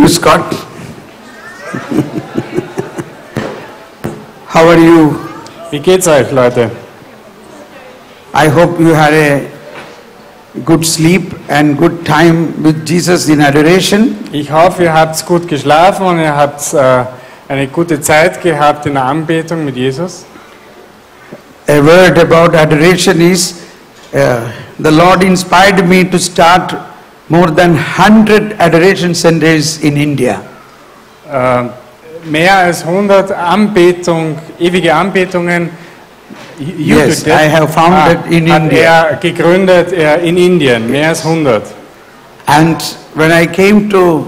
Grüß Gott. How are you? Wie geht's euch, Leute? I hope you had a good sleep and good time with Jesus in adoration. Ich hoffe, ihr habt gut geschlafen und ihr habt eine gute Zeit gehabt in der Anbetung mit Jesus. A word about adoration is, the Lord inspired me to start more than 100 adoration centers in India. Mehr als 100 ewige Anbetungen. Yes, I have founded in hat India. er gegründet in Indien, mehr als 100. And when I came to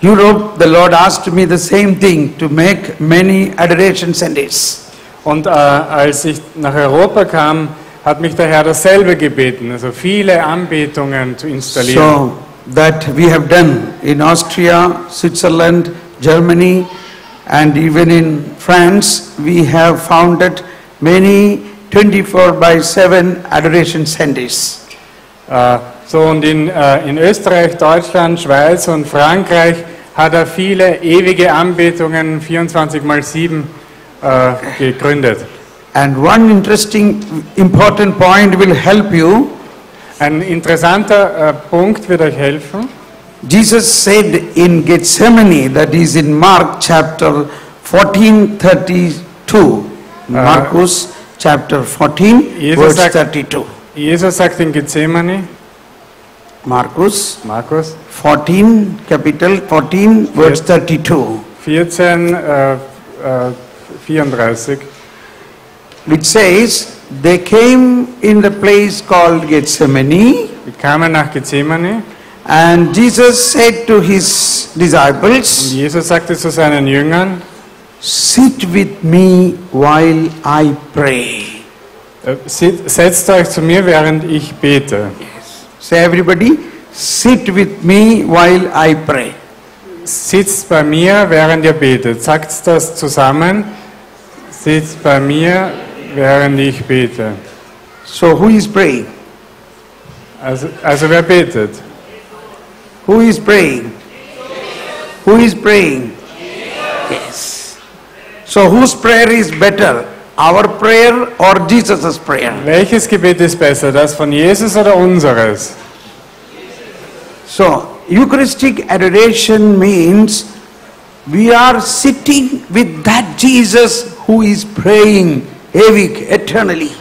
Europe, the Lord asked me the same thing, to make many adoration centers. Und als ich nach Europa kam, hat mich der Herr dasselbe gebeten, also viele Anbetungen zu installieren. So that we have done in Austria, Switzerland, Germany, and even in France, we have founded many 24/7 adoration centers. Und in Österreich, Deutschland, Schweiz und Frankreich hat er viele ewige Anbetungen 24x7 gegründet. And one interesting, important point will help you. Ein interessanter Punkt wird euch helfen. Jesus said in Gethsemane, that is in Mark chapter 14:32. Markus chapter 14, verse 32. Jesus sagt in Gethsemane, Markus 14, capital 14, verse 32. 34, Which says, they came in the place called Gethsemane, wir kamen nach Gethsemane and Jesus said to his und disciples, Jesus sagte zu seinen Jüngern, sit with me while I pray. setzt euch zu mir, während ich bete. Say everybody, sit with me while I pray. Sitzt bei mir, während ihr betet. Sagt das zusammen. Sitzt bei mir, während ich bete. So who is praying? Also wer betet? Who is praying? Who is praying? Yes. So whose prayer is better? Our prayer or Jesus' prayer? Welches Gebet ist besser? Das von Jesus oder unseres? So Eucharistic adoration means we are sitting with that Jesus who is praying ewig, eternally.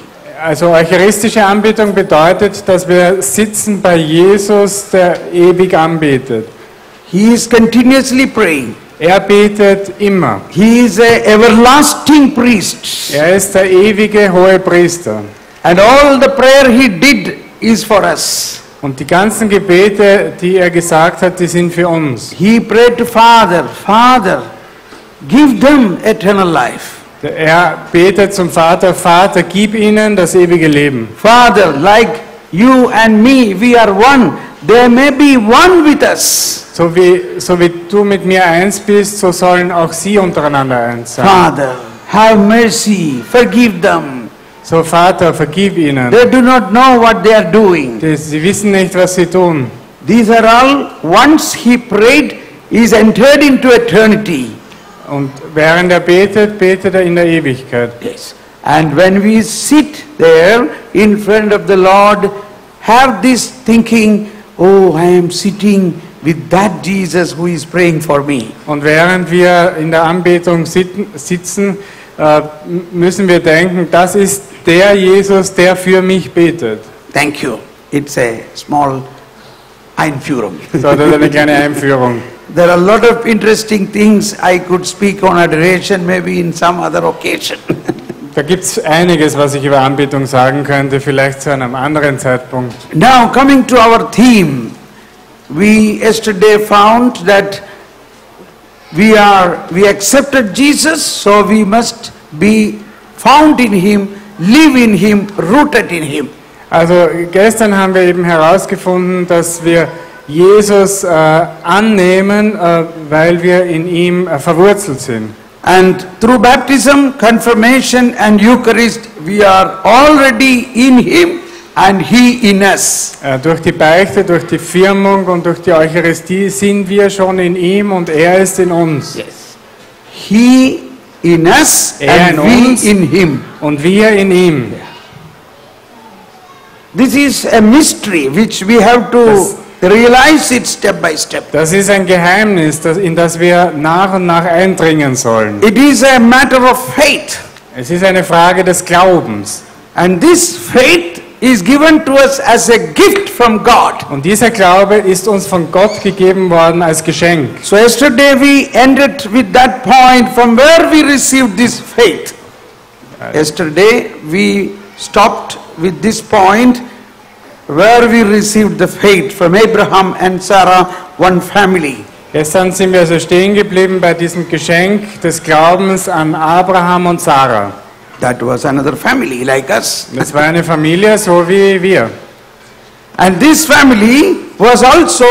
Also eucharistische Anbetung bedeutet, dass wir sitzen bei Jesus, der ewig anbetet. He is continuously praying. Er betet immer. He is an everlasting priest. Er ist der ewige hohe Priester. And all the prayer he did is for us. Und die ganzen Gebete, die er gesagt hat, die sind für uns. He prayed to Father, Father, give them eternal life. Er betet zum Vater, Vater, gib ihnen das ewige Leben. Father, like you and me, we are one. There may be one with us. So wie du mit mir eins bist, so sollen auch sie untereinander eins sein. Father, have mercy, forgive them. So Vater, vergib ihnen. They do not know what they are doing. Sie wissen nicht, was sie tun. These are all, once he prayed, is entered into eternity. Und während er betet, betet er in der Ewigkeit. Yes. And when we sit there in front of the Lord, have this thinking, oh, I am sitting with that Jesus who is praying for me. Und während wir in der Anbetung sitzen, müssen wir denken, das ist der Jesus, der für mich betet. Thank you. It's a small Einführung. So, das ist eine kleine Einführung. There are a lot of interesting things I could speak on adoration, maybe in some other occasion. Da gibt es einiges, was ich über Anbetung sagen könnte, vielleicht zu einem anderen Zeitpunkt. Now coming to our theme, we yesterday found that we accepted Jesus, so we must be found in Him, live in Him, rooted in Him. Also gestern haben wir eben herausgefunden, dass wir Jesus annehmen, weil wir in ihm verwurzelt sind. And through baptism, confirmation and Eucharist, we are already in Him and He in us. Durch die Beichte, durch die Firmung und durch die Eucharistie sind wir schon in ihm und er ist in uns. He in us and in we uns. in Him. Und wir in ihm. This is a mystery which we have to realize it step by step. Das ist ein Geheimnis, in das wir nach und nach eindringen sollen. It is a matter of faith. Es ist eine Frage des Glaubens. And this faith is given to us as a gift from God. Und dieser Glaube ist uns von Gott gegeben worden als Geschenk. So yesterday we ended with that point from where we received this faith. Yesterday we stopped with this point where we received the faith from Abraham and Sarah, one family. Gestern sind wir also stehen geblieben bei diesem Geschenk des Glaubens an Abraham und Sarah. That was another family like us. Das war eine Familie, so wie wir. And this family was also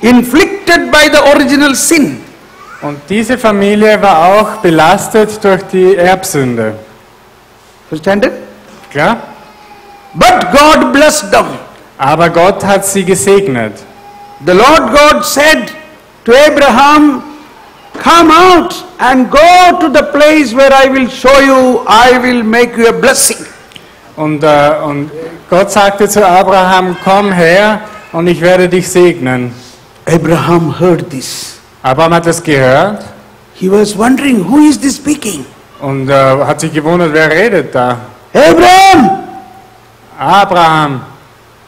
inflicted by the original sin. Und diese Familie war auch belastet durch die Erbsünde. Understand it? Klar? But God blessed them. Aber Gott hat sie gesegnet. The Lord God said to Abraham, come out and go to the place where I will show you, I will make you a blessing. Und Gott sagte zu Abraham, komm her und ich werde dich segnen. Abraham heard this. Abraham hat das gehört He was wondering, who is this speaking? und hat sich gewundert, wer redet da? Abraham, Abraham,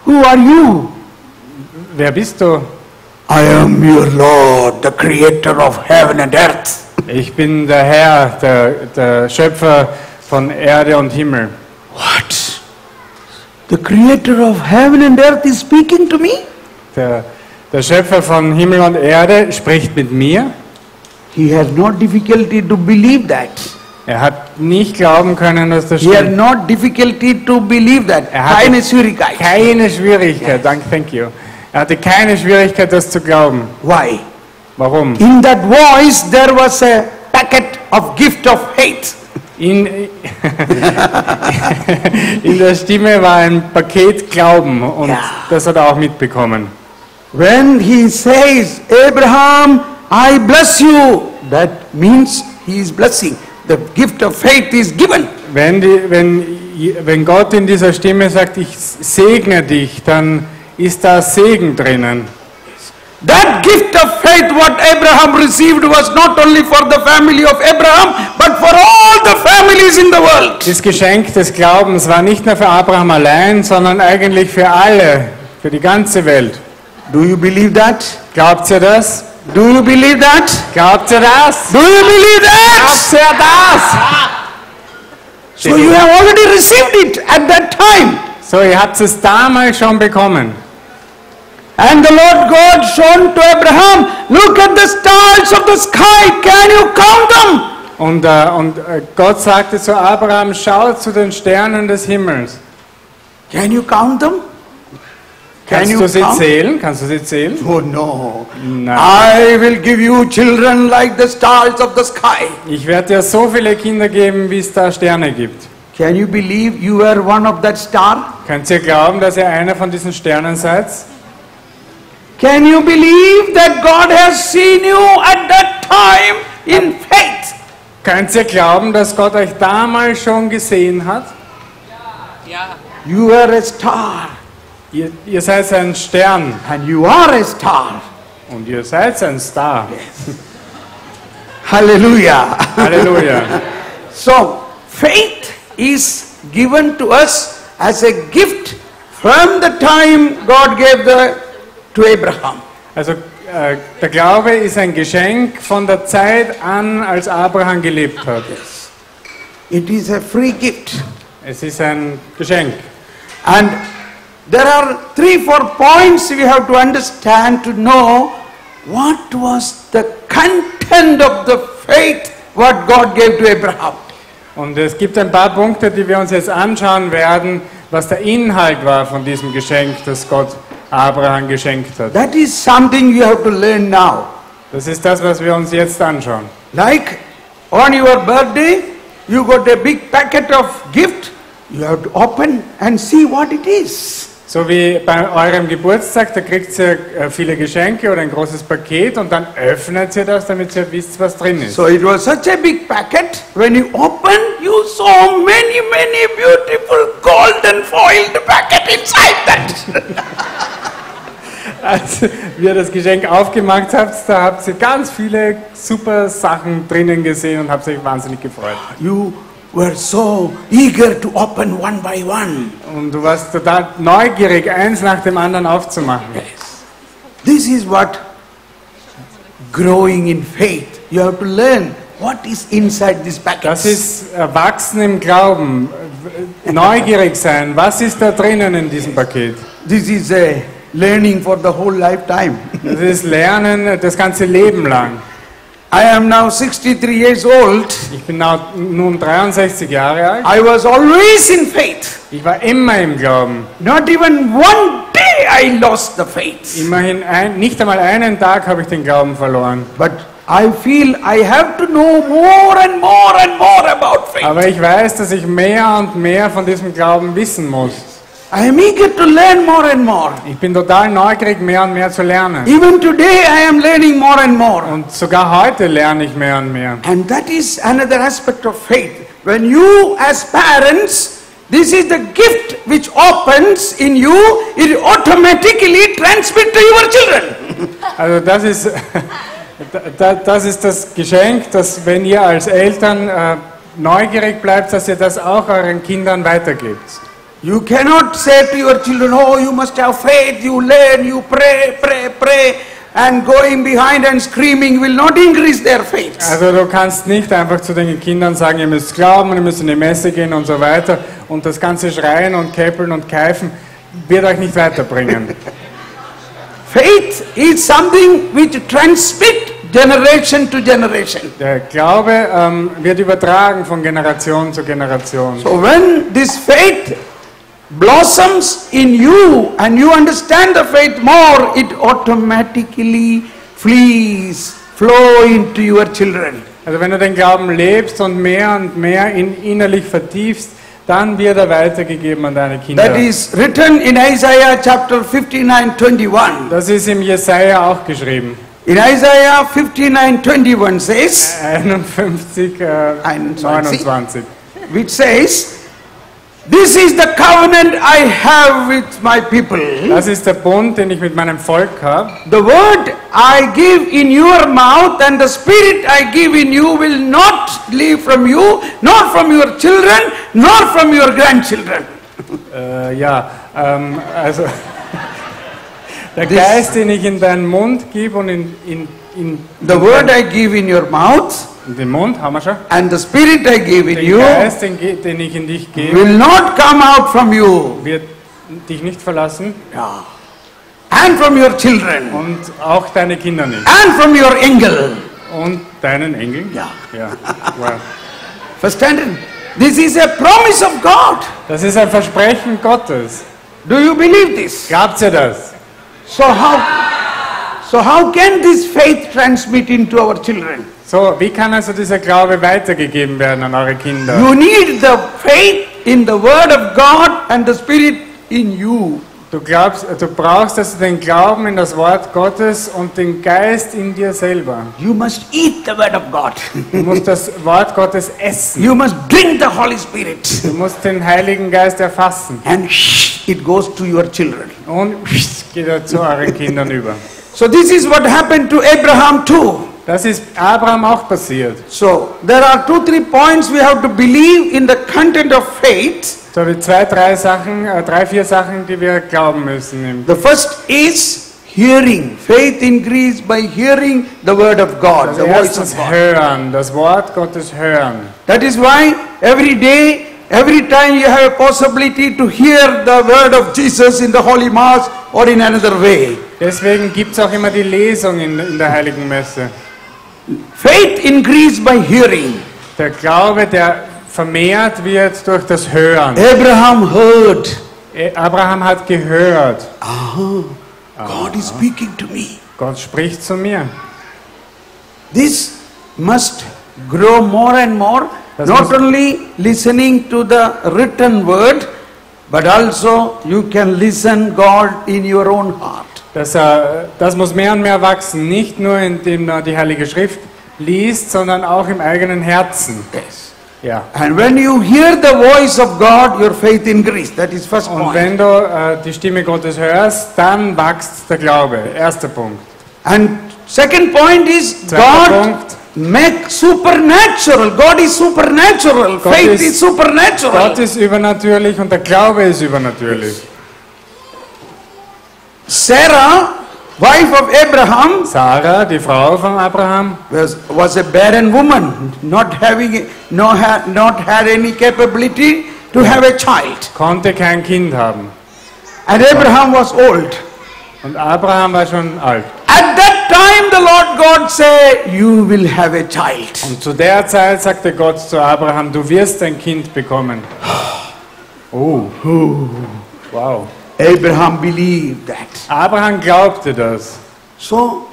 who are you? wer bist du? I am your Lord, the creator of heaven and earth. Ich bin der Herr, der Schöpfer von Erde und Himmel. What? The creator of heaven and earth is speaking to me? Der Schöpfer von Himmel und Erde spricht mit mir. He has no difficulty to believe that. Er hat nicht glauben können, dass das He had stimmt. no difficulty to believe that. hatte Keine Schwierigkeit. keine Schwierigkeit, thank you. Er hatte keine Schwierigkeit, das zu glauben. Why? Warum? In that voice there was a packet of gift of hate. In der Stimme war ein Paket Glauben und Ja. das hat er auch mitbekommen. When he says, Abraham, I bless you, that means he is blessing. The gift of faith is given. Wenn Gott in dieser Stimme sagt, ich segne dich, dann ist da Segen drinnen. That gift of faith what Abraham received was not only for the family of Abraham, but for all the families in the world. Das Geschenk des Glaubens war nicht nur für Abraham allein, sondern eigentlich für alle, für die ganze Welt. Do you believe that? Glaubt ihr das? Do you believe that? Glaubt ihr das? Do you believe that? Glaubt ihr das? So you have already received it at that time. So, ihr habt es damals schon bekommen. And the Lord God shown to Abraham, look at the stars of the sky, can you count them? Und Gott sagte zu Abraham, schau zu den Sternen des Himmels. Can you count them? Kannst du sie zählen? Kannst du sie zählen? Oh no. Nein. I will give you children like the stars of the sky. Ich werde dir so viele Kinder geben, wie es da Sterne gibt. Can you believe you are one of that star? Könnt ihr glauben, dass ihr einer von diesen Sternen seid? Can you believe that God has seen you at that time in faith? Könnt ihr glauben, dass Gott euch damals schon gesehen hat? You are a star Ihr seid ein Stern and you are a star. und ihr seid ein Star. Hallelujah. Halleluja. So, faith is given to us as a gift from the time God gave to Abraham. Also der Glaube ist ein Geschenk von der Zeit an, als Abraham gelebt hat. It is a free gift. Es ist ein Geschenk. And there are 3-4 points we have to understand to know what was the content of the faith what God gave to Abraham. Und es gibt ein paar Punkte, die wir uns jetzt anschauen werden, was der Inhalt war von diesem Geschenk, das Gott Abraham geschenkt hat. That is something you have to learn now. Das ist das, was wir uns jetzt anschauen. Like on your birthday, you got a big packet of gift, You have to open and see what it is. So wie bei eurem Geburtstag, da kriegt ihr viele Geschenke oder ein großes Paket und dann öffnet ihr das, damit ihr wisst, was drin ist. So it was such a big packet. When you open, you saw many, many beautiful golden foiled packet inside that. Als ihr das Geschenk aufgemacht habt, da habt ihr ganz viele super Sachen drinnen gesehen und habt euch wahnsinnig gefreut. You were so eager to open one by one. Und du warst total neugierig, eins nach dem anderen aufzumachen. This is what growing in faith. You have to learn what is inside this packet. Das ist Erwachsen im Glauben, neugierig sein. Was ist da drinnen in diesem Paket? This is a learning for the whole lifetime. Das ist Lernen das ganze Leben lang. I am now 63 years old. Ich bin nun 63 Jahre alt. I was always in faith. Ich war immer im Glauben. Not even one day I lost the faith. Immerhin nicht einmal einen Tag habe ich den Glauben verloren. But I feel I have to know more and more and more about faith. Aber ich weiß, dass ich mehr und mehr von diesem Glauben wissen muss. I am eager to learn more and more. Ich bin total neugierig, mehr und mehr zu lernen. Even today I am learning more and more. Und sogar heute lerne ich mehr und mehr. And that is another aspect of faith. When you as parents, this is the gift which opens in you, it automatically transmits to your children. Also das ist das Geschenk, dass wenn ihr als Eltern neugierig bleibt, dass ihr das auch euren Kindern weitergebt. You cannot say to your children, oh, you must have faith, you learn, you pray, pray, pray, and going behind and screaming will not increase their faith. Also du kannst nicht einfach zu den Kindern sagen, ihr müsst glauben, ihr müsst in die Messe gehen und so weiter und das ganze Schreien und Käppeln und Keifen wird euch nicht weiterbringen. Faith is something which transmits generation to generation. Der Glaube wird übertragen von Generation zu Generation. So when this faith blossoms in you and you understand the faith more, it automatically flow into your children. Also wenn du den Glauben lebst und mehr ihn innerlich vertiefst, dann wird er weitergegeben an deine Kinder. That is written in Isaiah chapter 59:21. Das ist im Jesaja auch geschrieben. In Isaiah 59:21 says, 59:29, which says, this is the covenant I have with my people. Das ist der Bund, den ich mit meinem Volk habe. The word I give in your mouth and the spirit I give in you will not leave from you, nor from your children, nor from your grandchildren. Also der Geist, den ich in deinen Mund gebe und in the word I give in your mouth, den Mund haben wir schon. and the spirit I give in Den you Geist, den ich in dich gebe, will not come out from you, wird dich nicht verlassen and from your children, und auch deine Kinder nicht. and from your Engel. Und deinen Engeln? Ja. Wow. Verstanden? This is a promise of God. Das ist ein Versprechen Gottes. Do you believe this? Glaubt ihr das? So how can this faith transmit into our children? So, wie kann also dieser Glaube weitergegeben werden an eure Kinder? You need the faith in the word of God and the spirit in you. Du brauchst also den Glauben in das Wort Gottes und den Geist in dir selber. You must eat the word of God. Du musst das Wort Gottes essen. You must drink the Holy Spirit. Du musst den Heiligen Geist erfassen. And it goes to your children. Und geht er zu euren Kindern über. So this is what happened to Abraham too. Das ist Abraham auch passiert. So there are 2-3 points we have to believe in the content of faith. So habe ich 3-4 Sachen, die wir glauben müssen. The first is hearing. Faith increased by hearing the word of God, Das the voice erste of ist God. hören, das Wort Gottes hören. That is why every day, every time you have a possibility to hear the word of Jesus in the Holy Mass or in another way. Deswegen gibt es auch immer die Lesung in der Heiligen Messe. Faith increased by hearing. Der Glaube, der vermehrt wird durch das Hören. Abraham heard. Abraham hat gehört. God is speaking to me. Gott spricht zu mir. This must grow more and more Das Not muss- only listening to the written word, but also you can listen God in your own heart. Das muss mehr und mehr wachsen, nicht nur indem man die Heilige Schrift liest, sondern auch im eigenen Herzen. Yes. Ja. And when you hear the voice of God, your faith increases. That is first Und point. wenn du die Stimme Gottes hörst, dann wächst der Glaube. Erster Punkt. And second point is Zweiter God Punkt. make supernatural. God is supernatural. Gott Faith ist- is supernatural. Gott ist übernatürlich und der Glaube ist übernatürlich. Sarah, wife of Abraham, Sarah, die Frau von Abraham, was a barren woman, not had any capability to have a child. konnte kein Kind haben. And Abraham was old. Und Abraham war schon alt. At that time the Lord God said, you will have a child. Und zu der Zeit sagte Gott zu Abraham, du wirst ein Kind bekommen. Oh. Wow. Abraham believed that. Abraham glaubte das. So,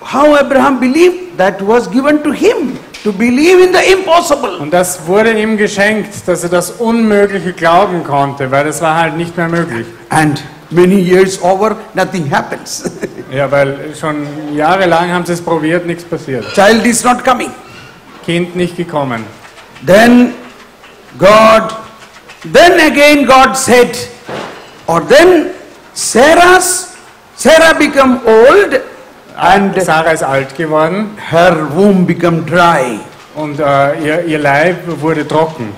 how Abraham believed, that was given to him, to believe in the impossible. Und das wurde ihm geschenkt, dass er das Unmögliche glauben konnte, weil das war halt nicht mehr möglich. And many years over, nothing happens. Ja, weil schon jahrelang haben sie es probiert, nichts passiert. Child is not coming. Kind nicht gekommen. Then again God said, or then Sarah become old and Sarah ist alt geworden her womb become dry. und ihr Leib wurde trocken.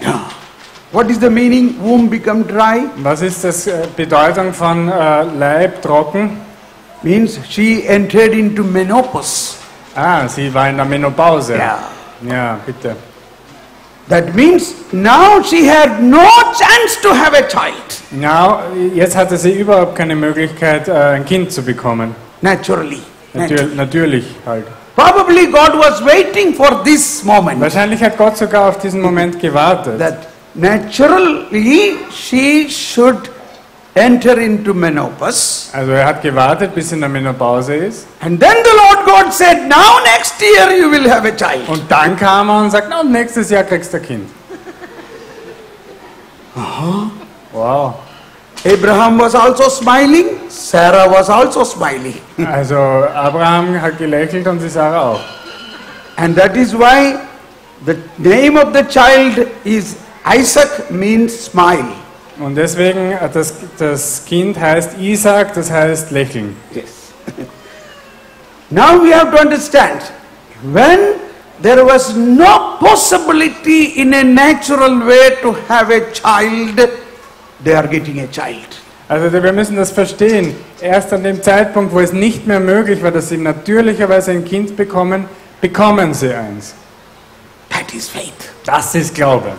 What is the meaning, womb become dry? Was ist das Bedeutung von Leib trocken? Means she entered into menopause. Ah, sie war in der Menopause. Yeah. Ja, bitte. That means now she had no chance to have a child. Ja, jetzt hatte sie überhaupt keine Möglichkeit, ein Kind zu bekommen. Naturally. Natürlich halt. Probably God was waiting for this moment. Wahrscheinlich hat Gott sogar auf diesen Moment gewartet. That naturally she should enter into menopause. Also er hat gewartet, bis sie in der Menopause ist. And then the Lord God said, now next year you will have a child. Und dann kam er und sagt, na, nächstes Jahr kriegst du ein Kind. Wow. Abraham was also smiling. Sarah was also smiling. Also Abraham hat gelächelt und die Sarah auch. And that is why the name of the child is Isaac, means smile. Und deswegen, das Kind heißt Isaac, das heißt lächeln. Yes. Now we have to understand, when there was no possibility in a natural way to have a child, they are getting a child. Also wir müssen das verstehen. Erst an dem Zeitpunkt, wo es nicht mehr möglich war, dass sie natürlicherweise ein Kind bekommen, bekommen sie eins. That is faith. Das ist Glaube.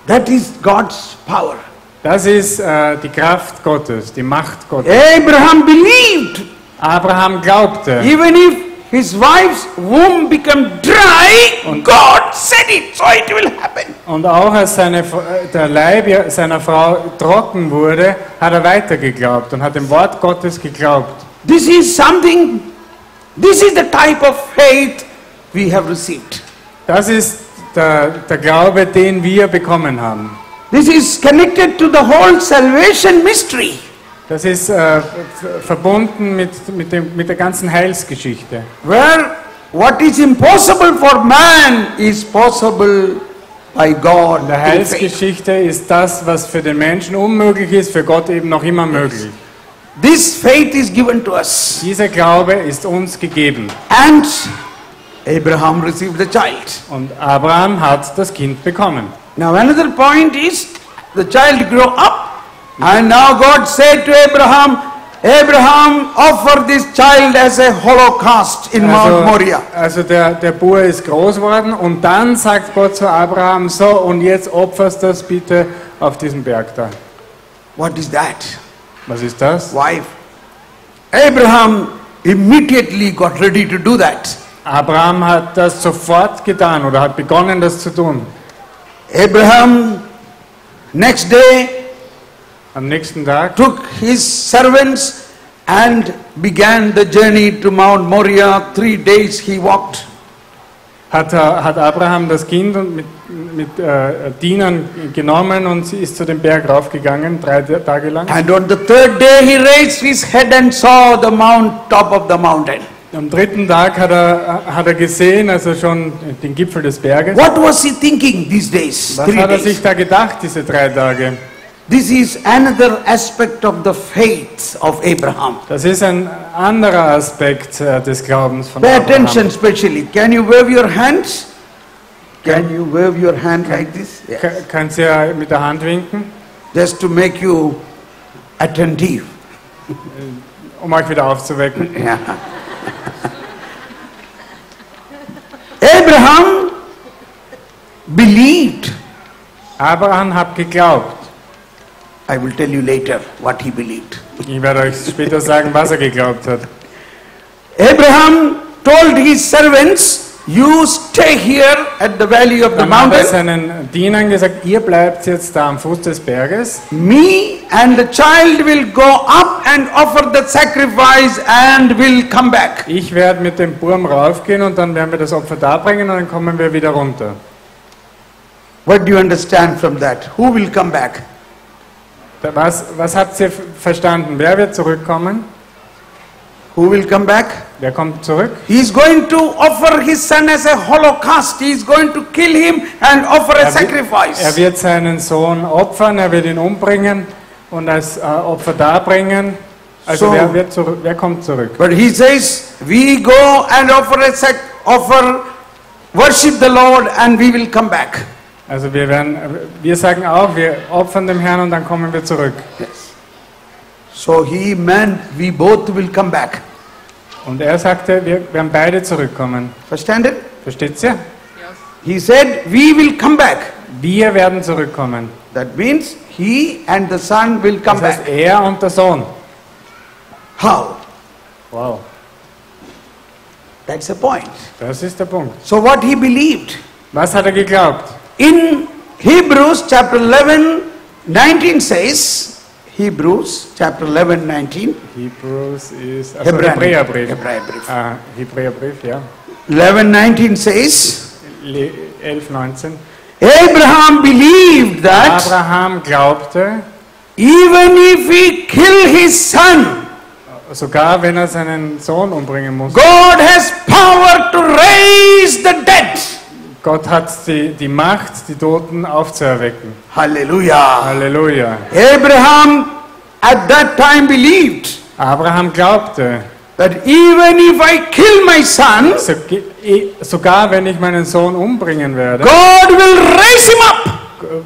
That is God's power. Das ist die Kraft Gottes, die Macht Gottes. Abraham believed, Abraham glaubte. even if his wife's womb became dry, God said it, so it will happen. Und auch als der Leib seiner Frau trocken wurde, hat er weiter geglaubt und hat dem Wort Gottes geglaubt. This is the type of faith we have received. Das ist der Glaube, den wir bekommen haben. This is connected to the whole salvation mystery. Das ist verbunden mit der ganzen Heilsgeschichte. Where what is impossible for man is possible by God. In der through faith. Heilsgeschichte ist das, was für den Menschen unmöglich ist, für Gott eben noch immer möglich. This faith is given to us. Dieser Glaube ist uns gegeben. And Abraham received the child. Und Abraham hat das Kind bekommen. Now another point is, the child grew up, and now God said to Abraham, Abraham, offer this child as a holocaust in Mount Moriah. Also der Bub ist groß geworden und dann sagt Gott zu Abraham, so und jetzt opferst das bitte auf diesem Berg da. What is that? Was ist das? Wife. Abraham immediately got ready to do that. Abraham hat das sofort getan oder hat begonnen, das zu tun. Abraham, next day, Am nächsten Tag took his servants and began the journey to Mount Moriah. 3 days he walked. hat Abraham das Kind und mit Dienern genommen und sie ist zu dem Berg raufgegangen, 3 Tage lang. And on the third day he raised his head and saw the top of the mountain. Am 3. Tag hat er gesehen, also schon den Gipfel des Berges. What was he thinking these days? Was 3 hat er days. sich da gedacht, diese 3 Tage? This is another aspect of the faith of Abraham. Das ist ein anderer Aspekt des Glaubens von Pay Abraham. attention especially. Can you wave your hands? Can you wave your hand like this? Yeah. Kannst du ja mit der Hand winken, Just to make you attentive. um euch wieder aufzuwecken. Yeah. Abraham believed. Abraham hat geglaubt. I will tell you later what he believed. Ich werde euch später sagen, was er geglaubt hat. Abraham told his servants, you stay here at the valley of the Dann hat er mountain. seinen Dienern gesagt, ihr bleibt jetzt da am Fuß des Berges. Me and the child will go up and offer the sacrifice and will come back. Ich werde mit dem Burm raufgehen und dann werden wir das Opfer darbringen und dann kommen wir wieder runter. What do you understand from that? Who will come back? Was habt ihr verstanden? Wer wird zurückkommen? Who will come back? Wer kommt zurück? He is going to offer his son as a holocaust. He is going to kill him and offer a Er sacrifice. wird seinen Sohn opfern, er wird ihn umbringen und als Opfer darbringen. Also So- wer kommt zurück? But he says, we go and worship the Lord and we will come back. Also wir sagen auch, wir opfern dem Herrn und dann kommen wir zurück. Yes. So he meant we both will come back. Und er sagte, wir werden beide zurückkommen. Understand it? Versteht ihr? He said, we will come back. Wir werden zurückkommen. That means he and the son will come Das heißt, back. er und der Sohn. How? Wow, That's the point. das ist der Punkt. So what he believed. Was hat er geglaubt? In Hebrews chapter 11, 19 says, Hebrews chapter 11, 19, Hebrews ist also Hebräerbrief. Hebräerbrief. Hebräerbrief. Hebräerbrief, ja. 11, 19 says, 11, 19. Abraham believed that Abraham glaubte, even if he kill his son, sogar wenn er seinen Sohn umbringen muss, God has power to raise the dead. Gott hat die Macht, die Toten aufzuerwecken. Hallelujah. Halleluja. Abraham at that time believed Abraham glaubte, that even if I kill my son, sogar wenn ich meinen Sohn umbringen werde, God will raise him up.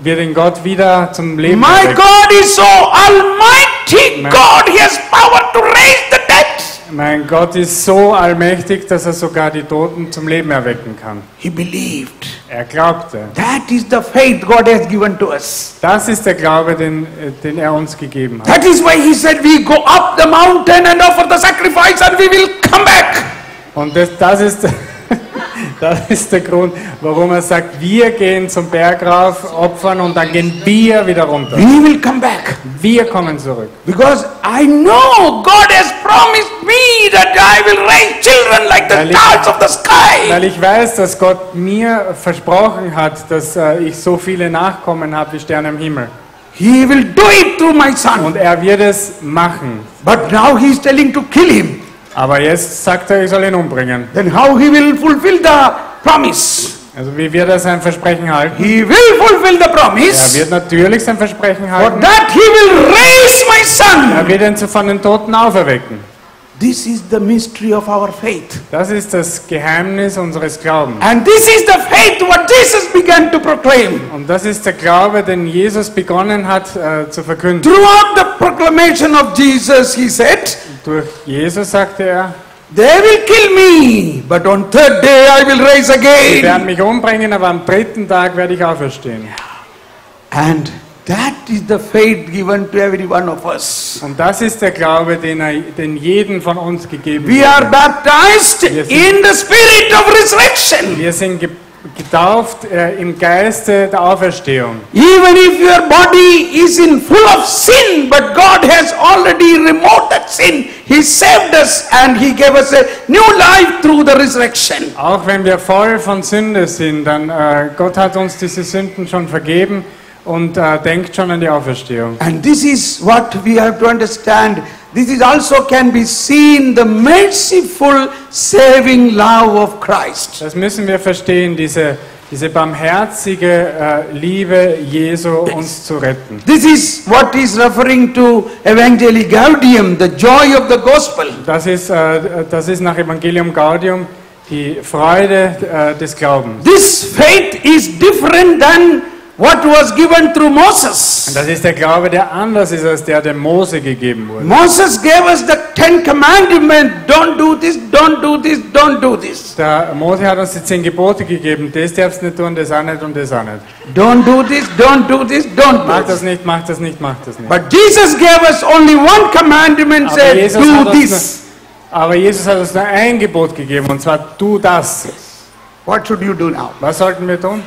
wird ihn Gott wieder zum Leben My erwecken. God is so almighty. God, he has power to raise the dead. Mein Gott ist so allmächtig, dass er sogar die Toten zum Leben erwecken kann. He believed. Er glaubte. That is the faith God has given to us. Das ist der Glaube, den er uns gegeben hat. That is why he said, we go up the mountain and offer the sacrifice and we will come back. Und das ist der Grund, warum er sagt, wir gehen zum Berg rauf, opfern und dann gehen wir wieder runter. We will come back. Wir kommen zurück. Because I know God has promised me that I will raise children like the stars of the sky. Weil ich weiß, dass Gott mir versprochen hat, dass ich so viele Nachkommen habe wie Sterne im Himmel. He will do it through my son. Und er wird es machen. But now he is telling to kill him. Aber jetzt sagt er, ich soll ihn umbringen. Then how he will fulfill the promise? Also wie wird er sein Versprechen halten? He will fulfill the Er promise. wird natürlich sein Versprechen For halten. that he will raise my Er son. wird ihn von den Toten auferwecken. This is the mystery of our faith. Das ist das Geheimnis unseres Glaubens. And this is the faith what Jesus began to proclaim. Und das ist der Glaube, den Jesus begonnen hat zu verkünden. Throughout the proclamation of Jesus, he said, Durch Jesus sagte er, they will kill me, but on third day I will rise sie werden again. mich umbringen, aber am 3. Tag werde ich auferstehen. And that is the faith given to every one of us. Und das ist der Glaube, den jeden von uns gegeben We are wird. baptized Yes. in the spirit of resurrection. Wir sind getauft im Geiste der Auferstehung. Even if your body is in full of sin, but God has already removed that sin. He saved us and He gave us a new life through the resurrection. Auch wenn wir voll von Sünde sind, dann Gott hat uns diese Sünden schon vergeben und denkt schon an die Auferstehung. And this is what we have to understand. This is also can be seen the merciful saving love of Christ. Das müssen wir verstehen, diese barmherzige Liebe Jesu, uns zu retten. This is what is referring to Evangelii Gaudium, the joy of the gospel. Das ist nach Evangelium Gaudium die Freude des Glaubens. This faith is different than what was given through Moses. Und das ist der Glaube, der anders ist als der Mose gegeben wurde. Moses gave us the 10 commandments. Don't do this, don't do this, don't do this. Der Mose hat uns die 10 Gebote gegeben. Das darfst du nicht tun, das auch nicht und das auch nicht. Don't do this, don't do this, don't Mach do das this. nicht, mach das nicht, mach das nicht. But Jesus gave us only one commandment, said, do this. Aber Jesus hat uns nur ein Gebot gegeben, und zwar, tu das. What should you do now? Was sollten wir tun?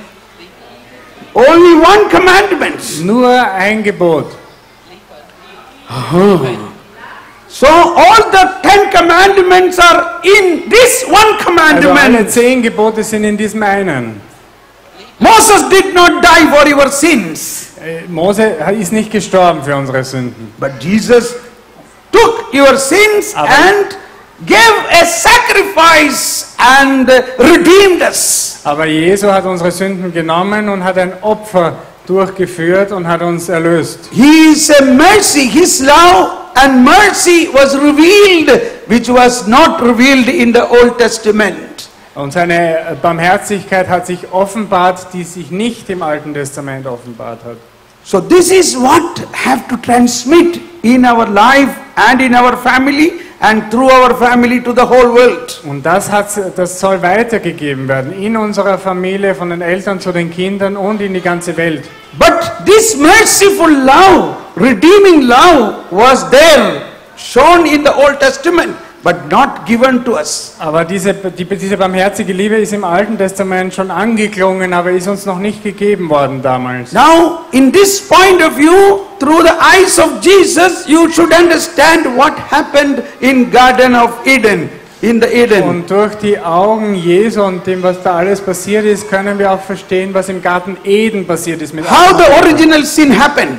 Only one commandment. Nur ein Gebot. So all the 10 commandments are in this one Also alle commandment. 10 Gebote sind in diesem einen. Moses did not die for your sins, Mose ist nicht gestorben für unsere Sünden. but Jesus took your sins Aber- and gave a sacrifice and redeemed us. Aber Jesu hat unsere Sünden genommen und hat ein Opfer durchgeführt und hat uns erlöst. He is a mercy. His love and mercy was revealed, which was not revealed in the Old Testament. Und seine Barmherzigkeit hat sich offenbart, die sich nicht im Alten Testament offenbart hat. So this is what have to transmit in our life and in our family and through our family to the whole world. Und das soll weitergegeben werden in unserer Familie, von den Eltern zu den Kindern und in die ganze Welt. But this merciful love, redeeming love was there, shown in the Old Testament, but not given to us. Aber diese barmherzige Liebe ist im Alten Testament schon angeklungen, aber ist uns noch nicht gegeben worden damals. Now, in this point of view, through the eyes of Jesus, you should understand what happened in Garden of Eden, in the Eden. Und durch die Augen Jesu und dem, was da alles passiert ist, können wir auch verstehen, was im Garten Eden passiert ist. Mit How Adam. the original sin happened.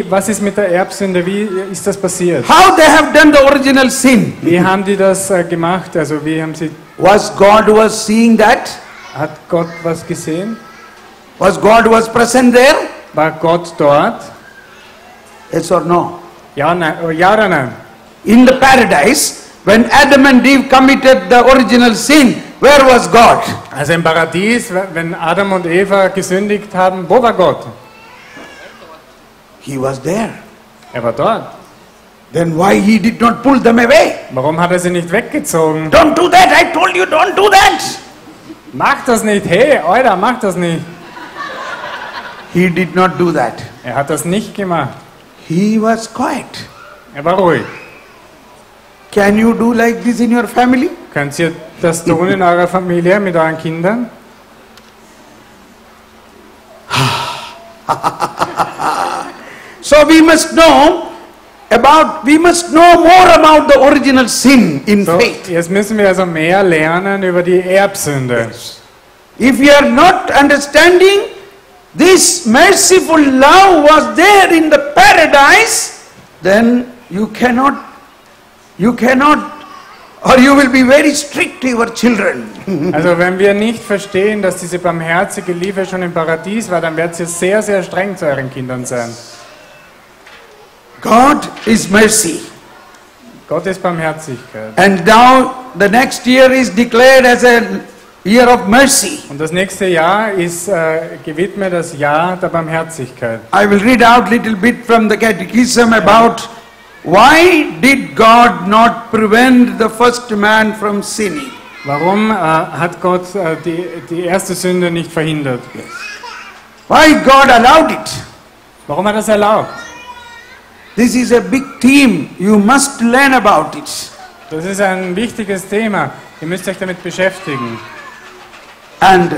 Was ist mit der Erbsünde? Wie ist das passiert? How they have done the original sin. Wie haben die das gemacht? Also wie haben sie, God was seeing that? hat Gott was gesehen? God was present there? War Gott dort? Yes or no? Ja, nein, ja oder nein? In the paradise, when Adam and Eve committed the original sin, where was God? Also im Paradies, wenn Adam und Eva gesündigt haben, wo war Gott? He was there. Er war dort. Then why he did not pull them away? Warum hat er sie nicht weggezogen? Don't do that, I told you, don't do that. Mach das nicht, hey, Alter, mach das nicht. He did not do that. Er hat das nicht gemacht. He was quiet. Er war ruhig. Can you do like this in your family? Könnt ihr das tun in eurer Familie mit euren Kindern? So we must know more about the original sin in So, faith. jetzt müssen wir also mehr lernen über die Erbsünde. If you are not understanding, this merciful love was there in the paradise, then you cannot, or you will be very strict to your children. Also wenn wir nicht verstehen, dass diese barmherzige Liebe schon im Paradies war, dann werdet ihr sehr, sehr streng zu euren Kindern sein. God is mercy. Gott ist Barmherzigkeit. And now the next year is declared as a year of mercy. Und das nächste Jahr ist gewidmet das Jahr der Barmherzigkeit. I will read out little bit from the catechism about why did God not prevent the first man from sinning? Warum hat Gott die erste Sünde nicht verhindert? Why God allowed it? Warum hat er es erlaubt? This is a big theme. You must learn about it. Das ist ein wichtiges Thema. Ihr müsst euch damit beschäftigen. And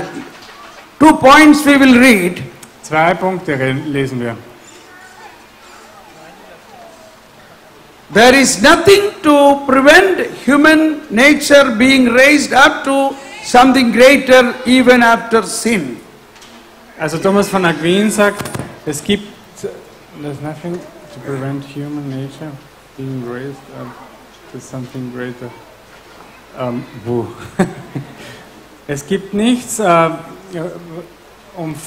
2 points we will read. 2 Punkte lesen wir. There is nothing to prevent human nature being raised up to something greater even after sin. Also Thomas von Aquin sagt, es gibt there's nothing to prevent human nature being raised up to something greater. Es gibt nichts,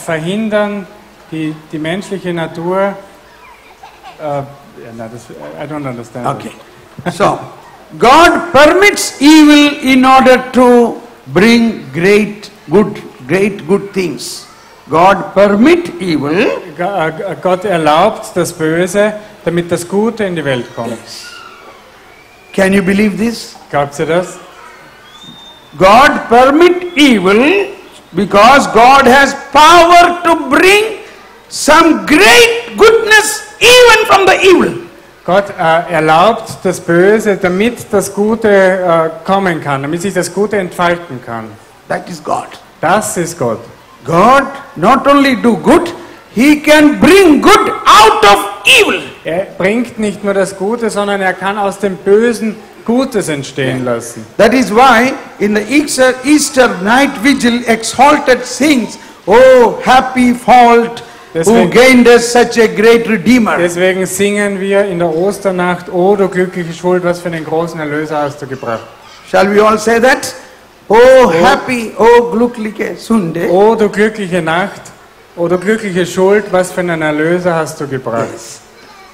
verhindern die menschliche Natur. I don't understand. Okay. So, God permits evil in order to bring great good things. God permit evil. Gott erlaubt das Böse, damit das Gute in die Welt kommt. Can you believe this? Glaubt ihr das? God permit evil because God has power to bring some great goodness even from the evil. Gott erlaubt das Böse, damit das Gute kommen kann, damit sich das Gute entfalten kann. That is God. Das ist Gott. God not only do good, He can bring good out of evil. Er bringt nicht nur das Gute, sondern er kann aus dem Bösen Gutes entstehen lassen. That is why in the Easter night vigil exalted sings, "Oh happy fault, who gained us such a great Redeemer." Deswegen singen wir in der Osternacht, "Oh du glückliche Schuld, was für einen großen Erlöser hast du gebracht." Shall we all say that? Oh happy, oh glückliche Sünde. Oh du glückliche Nacht, oh du glückliche Schuld, was für einen Erlöser hast du gebracht. Yes.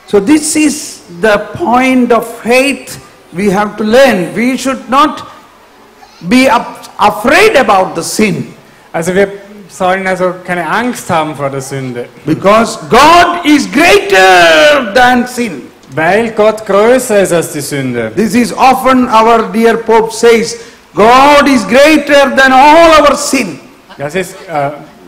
So this is the point of faith we have to learn. We should not be afraid about the sin. Also wir sollen also keine Angst haben vor der Sünde. Because God is greater than sin. Weil Gott größer ist als die Sünde. This is often our dear Pope says, God is greater than all our sin. Das ist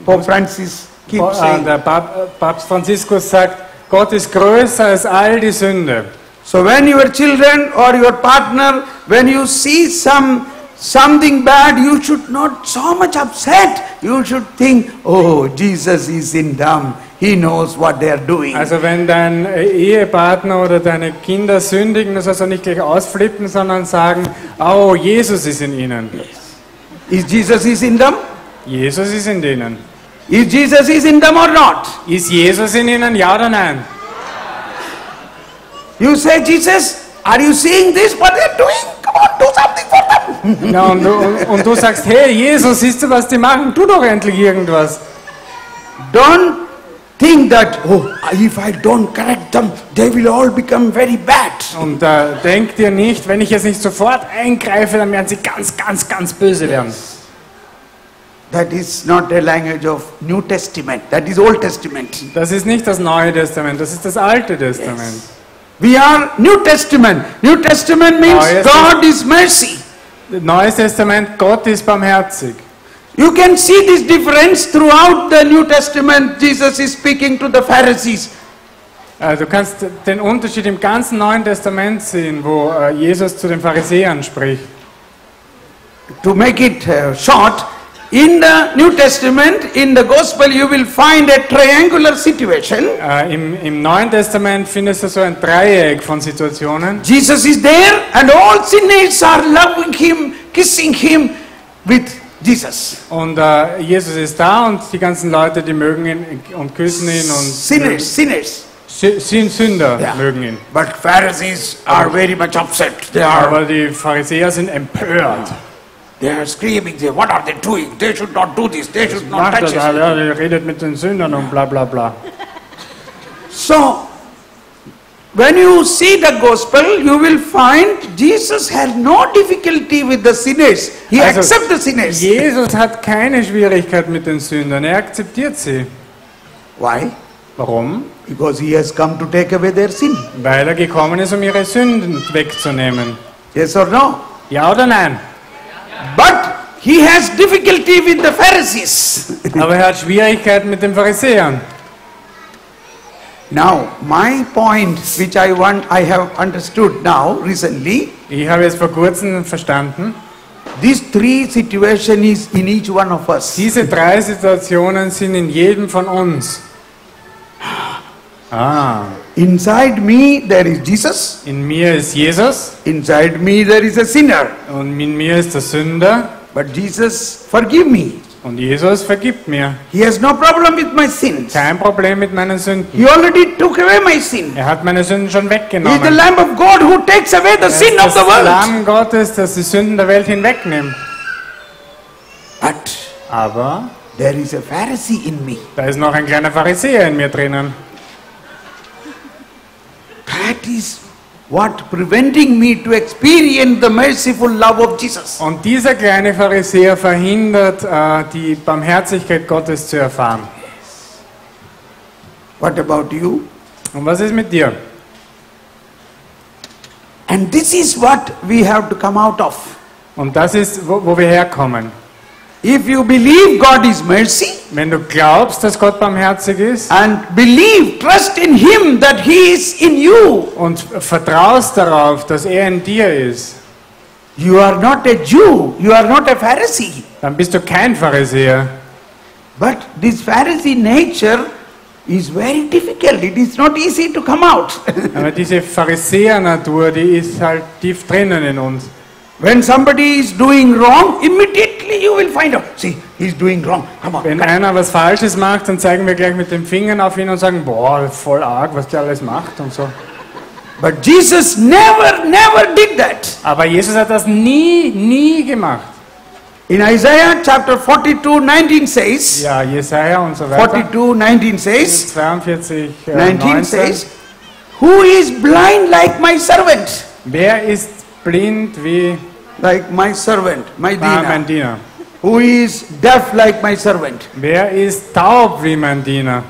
Pope Francis keeps saying. der Papst Franziskus sagt, Gott ist größer als all die Sünde. So when your children or your partner, when you see something bad, you should not so much upset. You should think, oh, Jesus is in them. He knows what they are doing. Also wenn dein Ehepartner oder deine Kinder sündigen, das sollst du nicht gleich ausflippen, sondern sagen, oh, Jesus ist in ihnen. Is Jesus is in them? Jesus ist in denen. Is Jesus is in them or not? Ist Jesus in ihnen, ja oder nein? You say, Jesus, are you seeing this? What they are doing? Come on, do something for them. Ja, und du sagst, hey Jesus, siehst du, was die machen? Tu doch endlich irgendwas. Don't think that, oh, if I don't correct them, they will all become very bad. Und denk dir nicht, wenn ich jetzt nicht sofort eingreife, dann werden sie ganz böse werden. That is not a language of New Testament. That is Old Testament. Das ist nicht das Neue Testament, das ist das Alte Testament. Yes. We are New Testament. New Testament means God is mercy. Neues Testament, Gott ist barmherzig. You can see this difference throughout the New Testament. Jesus is speaking to the Pharisees. Du kannst den Unterschied im ganzen Neuen Testament sehen, wo Jesus zu den Pharisäern spricht. To make it short, in the New Testament, in the Gospel, you will find a triangular situation. Im Neuen Testament findest du so ein Dreieck von Situationen. Jesus is there and all sinners are loving Him, kissing Him with Jesus. Und Jesus ist da und die ganzen Leute, die mögen ihn und küssen ihn und Sinners. Sünder Yeah. mögen ihn. But Pharisees are very much upset. They are Aber die Pharisäer sind empört. screaming, what are they doing? They should not do this. They should not Macht touch das, it. ja, der redet mit den Sündern und bla bla bla. So, when you see the gospel, you will find Jesus had no difficulty with the sinners. He Also, accepts the sinners. Jesus hat keine Schwierigkeit mit den Sündern, er akzeptiert sie. Why? Warum? Because he has come to take away their sin. Weil er gekommen ist, um ihre Sünden wegzunehmen. Yes or no? Ja oder nein? But he has difficulty with the Pharisees. Aber er hat Schwierigkeiten mit den Pharisäern. Now, my point, which I have understood now recently, Ich habe jetzt vor kurzem verstanden, These three situations is in each one of us. Diese drei Situationen sind in jedem von uns. Inside me there is Jesus. In mir ist Jesus Inside me there is a sinner. und in mir ist der Sünder But Jesus forgive me. und Jesus vergibt mir. He has no problem with my sins. Kein Problem mit meinen Sünden. He already took away my sin. Er hat meine Sünden schon He is the weggenommen. Lamb of God who takes away the Er ist sin of das the world. Lamm Gottes, das die Sünden der Welt hinwegnimmt. But Aber there is a Pharisee in me. da ist noch ein kleiner Pharisäer in mir drinnen. That is what preventing me to experience the merciful love of Jesus. Und dieser kleine Pharisäer verhindert, die Barmherzigkeit Gottes zu erfahren. What about you? Und was ist mit dir? And this is what we have to come out of. Und das ist, wo wir herkommen. If you believe God is mercy Wenn du glaubst, dass Gott barmherzig ist and believe, trust in Him that He is in you, und vertraust darauf, dass er in dir ist, you are not a Jew, you are not a Pharisee. dann bist du kein Pharisäer. But this Pharisee nature is very difficult. It is not easy to come out. Aber diese Pharisäer-Natur, die ist halt tief drinnen in uns. When somebody is doing wrong, immediately you will find out. See, he is doing wrong. Come on. Wenn einer was Falsches macht, dann zeigen wir gleich mit den Fingern auf ihn und sagen, boah, voll arg, was der alles macht und so. But Jesus never did that. Aber Jesus hat das nie gemacht. In Isaiah chapter 42, 19 says, Ja, Jesaja und so weiter. 42, 19 says, 42, 19 19. says, who is blind like my servant? Wer ist blind wie Like my servant, my mein Dina. Diener? Who is deaf like my servant? Wer ist taub wie mein Diener?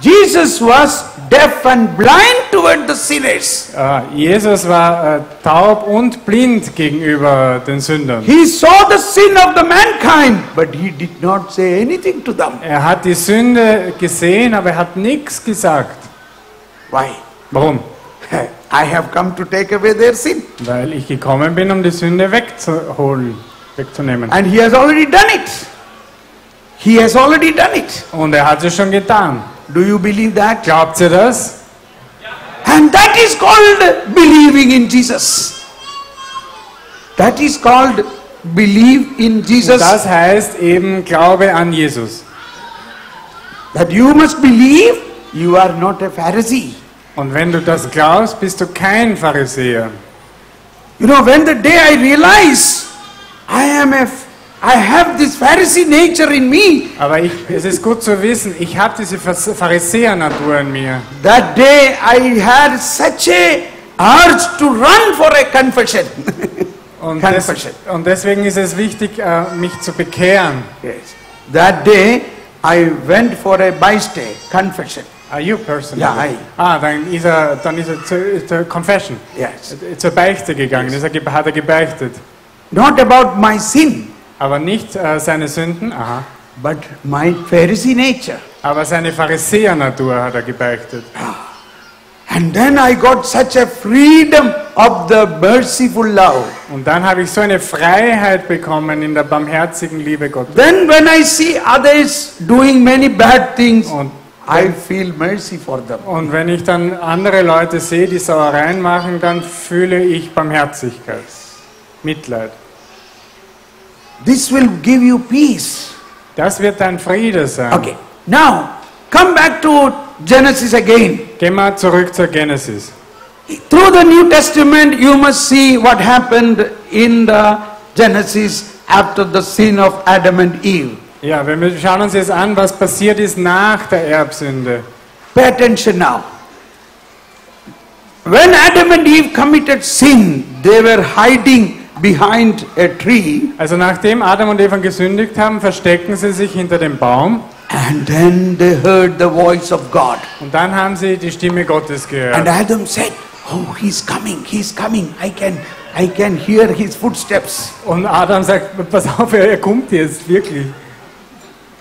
Jesus was deaf and blind toward the sinners. Jesus war taub und blind gegenüber den Sündern. He saw the sin of the mankind, but he did not say anything to them. Er hat die Sünde gesehen, aber er hat nichts gesagt. Why? Warum? I have come to take away their sin. Weil ich gekommen bin, um die Sünde wegzunehmen. And he has already done it. He has already done it. Und er hat es schon getan. Do you believe that? Glaubt ihr das? And that is called believing in Jesus. That is called believe in Jesus. Das heißt eben Glaube an Jesus. That you must believe you are not a Pharisee. Und wenn du das glaubst, bist du kein Pharisäer. You know, when the day I realize I have this Pharisee nature in me, Aber es ist gut zu wissen, ich habe diese Pharisäer-Natur in mir. that day I had such a urge to run for a confession. Und deswegen ist es wichtig, mich zu bekehren. Yes. That day I went for a bystay confession. Are you person? Ja, I. Dann ist er zur Confession. Yes. Zur Beichte gegangen, hat er gebeichtet. Not about my sin, Aber nicht seine Sünden, but my Pharisee nature. aber seine Pharisäer-Natur hat er gebeichtet. And then I got such a freedom of the merciful love. Und dann habe ich so eine Freiheit bekommen in der barmherzigen Liebe Gottes. Then when I see others doing many bad things, Und, I feel mercy for them. und wenn ich dann andere Leute sehe, die Sauereien machen, dann fühle ich Barmherzigkeit, Mitleid. This will give you peace. Das wird dein Friede sein. Okay. Now, come back to Genesis again. Gehen wir zurück zur Genesis. Through the New Testament, you must see what happened in the Genesis after the sin of Adam and Eve. Ja, wir schauen uns jetzt an, was passiert ist nach der Erbsünde. Pay attention now. When Adam and Eve committed sin, they were hiding behind a tree, Also nachdem Adam und Eva gesündigt haben, verstecken sie sich hinter dem Baum and then they heard the voice of God. und dann haben sie die Stimme Gottes And gehört. Adam said, "Oh, he's coming. I can hear his footsteps." Und Adam sagt, pass auf, er kommt jetzt wirklich.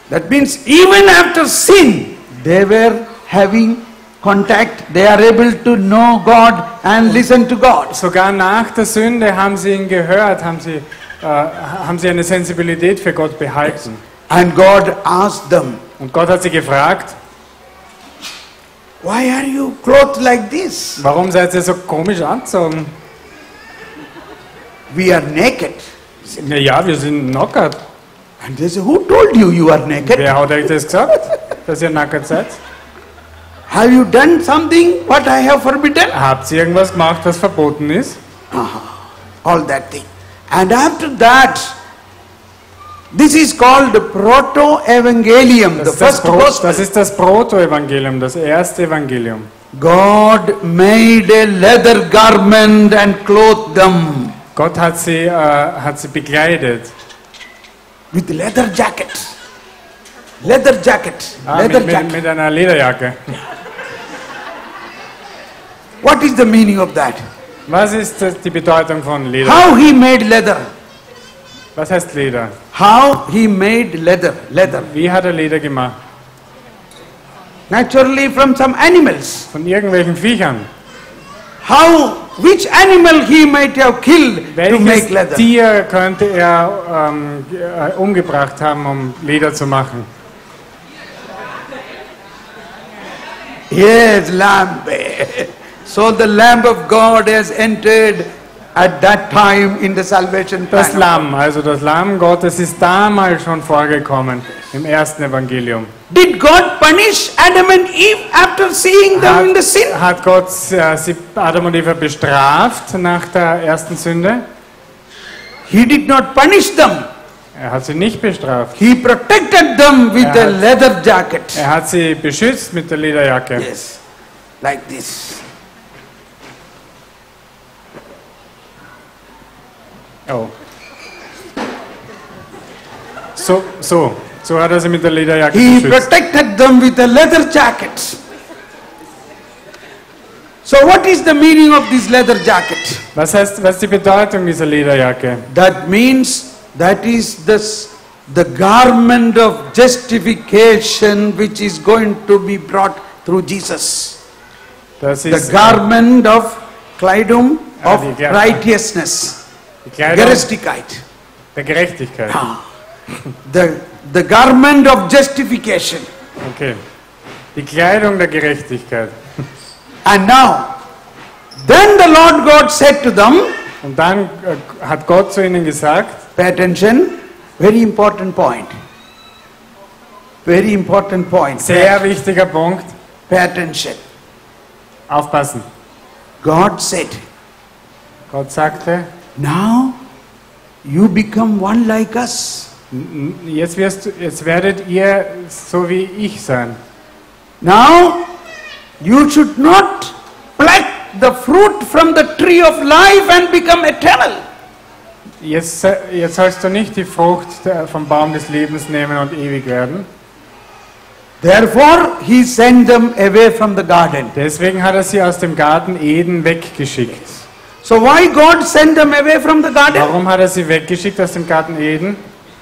That means even after sin, they were having contact. They are able to know God and listen to God. Sogar nach der Sünde haben sie ihn gehört, haben sie haben sie eine Sensibilität für Gott behalten. And God asked them, Und Gott hat sie gefragt, why are you clothed like this? warum seid ihr so komisch angezogen? We are naked. Ja, wir sind nackert. And they said, who told you you are naked? Wer hat euch das gesagt, dass ihr nackert seid? Have you done something what I have forbidden? Habt ihr irgendwas gemacht, was verboten ist? All that thing. And after that, this is called the Proto-Evangelium, the first gospel. Das ist das Proto-Evangelium, das erste Evangelium. God made a leather garment and clothed them Gott hat sie bekleidet. with leather jacket. Leather jacket. Leather jacket. Mit einer Lederjacke. What is the meaning of that? Was ist die Bedeutung von Leder? How he made leather. Was heißt Leder? How he made leather. Leather. Wie hat er Leder gemacht? Naturally from some animals. Von irgendwelchen Viechern. Which animal he might have killed to make Welches leather? Tier könnte er umgebracht haben, um Leder zu machen? Yes, lamb. So the Lamb of God has entered at that time in the salvation Das plan. Lamm, also das Lamm Gottes ist damals schon vorgekommen im ersten Evangelium. Did God punish Adam and Eve after seeing them in the sin? Hat Gott Adam und Eva bestraft nach der ersten Sünde? He did not punish them. Er hat sie nicht bestraft. He protected them with a leather jacket. Er hat sie beschützt mit der Lederjacke. Yes, like this. Oh. So hat er sie mit der Lederjacke He beschützt. protected them with a leather jacket. So what is the meaning of this leather jacket? Was ist die Bedeutung dieser Lederjacke? That means that is the garment of justification which is going to be brought through Jesus. Das The ist garment of Kleidung of die Kleidung. righteousness. die Kleidung Gerechtigkeit. der Gerechtigkeit. The garment of justification. Okay. Die Kleidung der Gerechtigkeit. And now, then the Lord God said to them, Und dann hat Gott zu ihnen gesagt, pay attention, very important point. Very important point. sehr wichtiger Punkt, Pay attention. aufpassen. God said, Gott sagte, now you become one like us. jetzt werdet ihr so wie ich sein. Now you should not pluck the fruit from the tree of life and become eternal. Jetzt sollst du nicht die Frucht vom Baum des Lebens nehmen und ewig werden. Therefore he sent them away from the garden. Deswegen hat er sie aus dem Garten Eden weggeschickt. So why God sent them away from the garden? Warum hat er sie weggeschickt aus dem Garten Eden?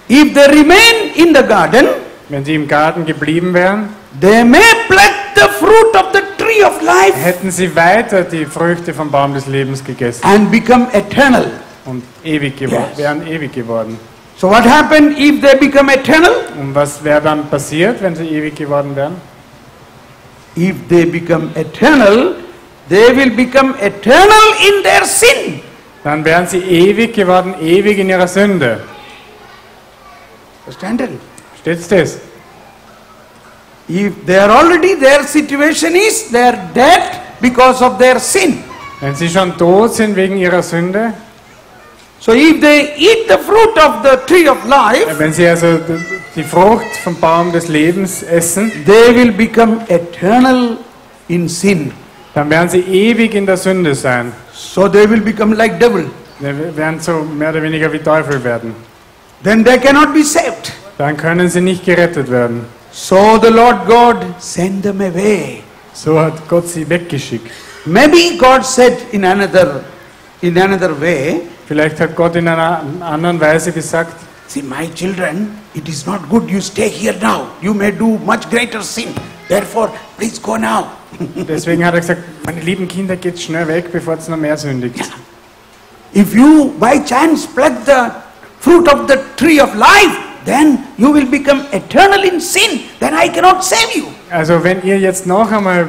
If they remain in the garden, Wenn sie im Garten geblieben wären, they may pluck the fruit of the tree of life hätten sie weiter die Früchte vom Baum des Lebens gegessen and become eternal. und ewig geworden, Yes. wären ewig geworden. So what happened if they become eternal? Und was wäre dann passiert, wenn sie ewig geworden wären? If they become eternal, they will become eternal in their sin. Dann wären sie ewig geworden, ewig in ihrer Sünde. Understand it? Steht's das? If they are already, their situation is they are dead because of their sin. Wenn sie schon tot sind wegen ihrer Sünde, So if they eat the fruit of the tree of life, wenn sie also die Frucht vom Baum des Lebens essen, they will become eternal in sin. dann werden sie ewig in der Sünde sein. So they will become like devil. Sie werden so mehr oder weniger wie Teufel werden. Then they cannot be saved. Dann können sie nicht gerettet werden. So the Lord God sent them away. So hat Gott sie weggeschickt. Maybe God said in another way, Vielleicht hat Gott in einer anderen Weise gesagt, see, my children, it is not good you stay here now. You may do much greater sin. Therefore, please go now. deswegen hat er gesagt, meine lieben Kinder, geht schnell weg, bevor es noch mehr sündigt. If you by chance pluck the fruit of the tree of life, then you will become eternal in sin. Then I cannot save you. Also wenn ihr jetzt noch einmal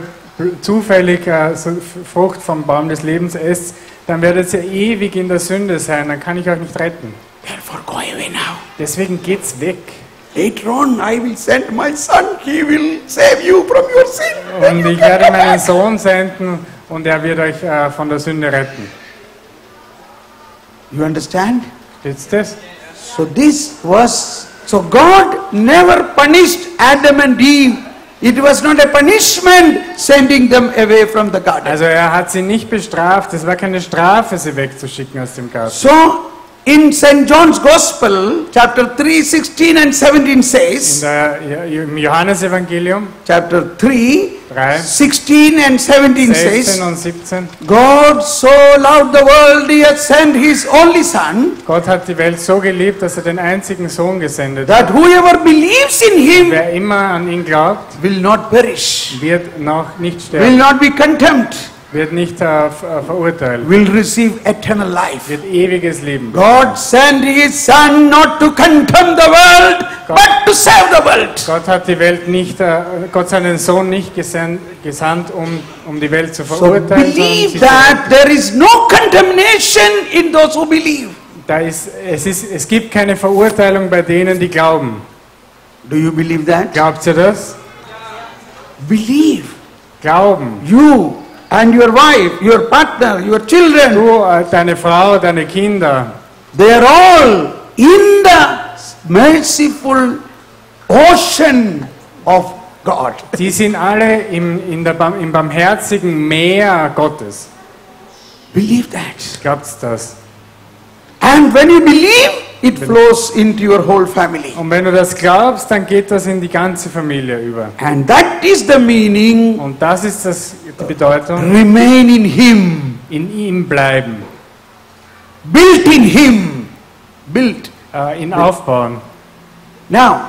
zufällig so Frucht vom Baum des Lebens esst, dann werdet ihr ewig in der Sünde sein, dann kann ich euch nicht retten. Therefore go away now. Deswegen geht's weg. Later on I will send my son. He will save you from your sin. Und ich werde meinen Sohn senden und er wird euch von der Sünde retten. You understand? Ist das? So God never punished Adam and Eve. It was not a punishment sending them away from the garden. Also er hat sie nicht bestraft, es war keine Strafe, sie wegzuschicken aus dem Garten. So in St. John's Gospel, chapter 3, 16 and 17 says, Im Johannesevangelium, chapter 3, 3, 16 and 17 16 says, und 17, God so loved the world, he has sent his only son, Gott hat die Welt so geliebt, dass er den einzigen Sohn gesendet that hat. whoever believes in him Wer immer an ihn glaubt, will not perish, wird noch nicht will sterben, not be contemned, wird nicht verurteilt, will receive eternal life. wird ewiges Leben. God sent his son not to condemn the world, but to save the world. Gott hat die Welt nicht, Gott seinen Sohn nicht gesandt, um die Welt zu So verurteilen, sondern believe sie that there is no condemnation in those who believe. es gibt keine Verurteilung bei denen, die glauben. Do you believe that? Glaubt ihr das? Believe. Glauben. You and your wife, your partner, your children, Du, deine Frau, deine Kinder, they are all in the merciful ocean of God. die sind alle im barmherzigen Meer Gottes. Believe that. Glaubt das? And when you believe, it flows into your whole family. Und wenn du das glaubst, dann geht das in die ganze Familie über. And that is the meaning, Und das ist die Bedeutung, remain in Him, in ihm bleiben, built in Him, built. ihn aufbauen. Now,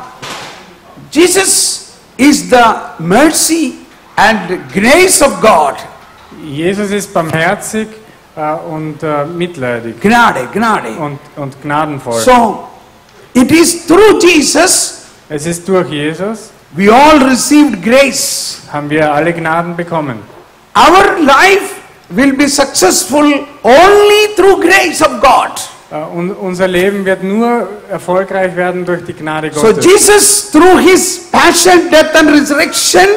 Jesus is the mercy and grace of God. Jesus ist barmherzig und mitleidig Gnade, Gnade. und gnadenvoll. So, it is through Jesus Es ist durch Jesus, we all received grace. haben wir alle Gnaden bekommen. Our life will be successful only through grace of God. Und unser Leben wird nur erfolgreich werden durch die Gnade So Gottes. Jesus, through His passion, death and resurrection,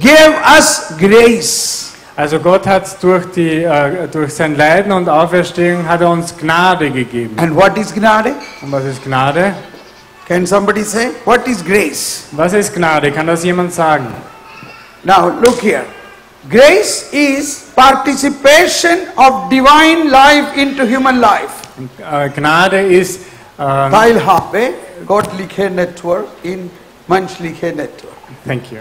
gave us grace. Also Gott hat durch sein Leiden und Auferstehung hat er uns Gnade gegeben. And what is Gnade? Und was ist Gnade? Can somebody say? What is grace? Was ist Gnade? Kann das jemand sagen? Now look here. Grace is participation of divine life into human life. Und, Gnade ist Teilhabe, Gott liखे network in Mensch liखे network. Thank you.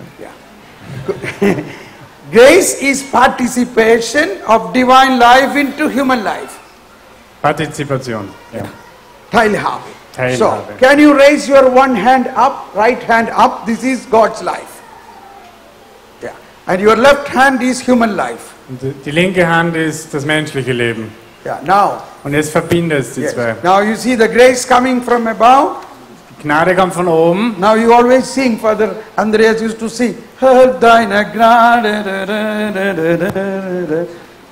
Grace is participation of divine life into human life. Partizipation. Ja. Teilhabe. Teilhabe. So, can you raise your one hand up, right hand up? This is God's life. Yeah. And your left hand is human life. Und die linke Hand ist das menschliche Leben. Yeah. Now, Und jetzt verbindet es die yes. zwei. Now you see the grace coming from above. Die Gnade kommt von oben. Now you always sing. Father Andreas used to sing. Deine Gnade.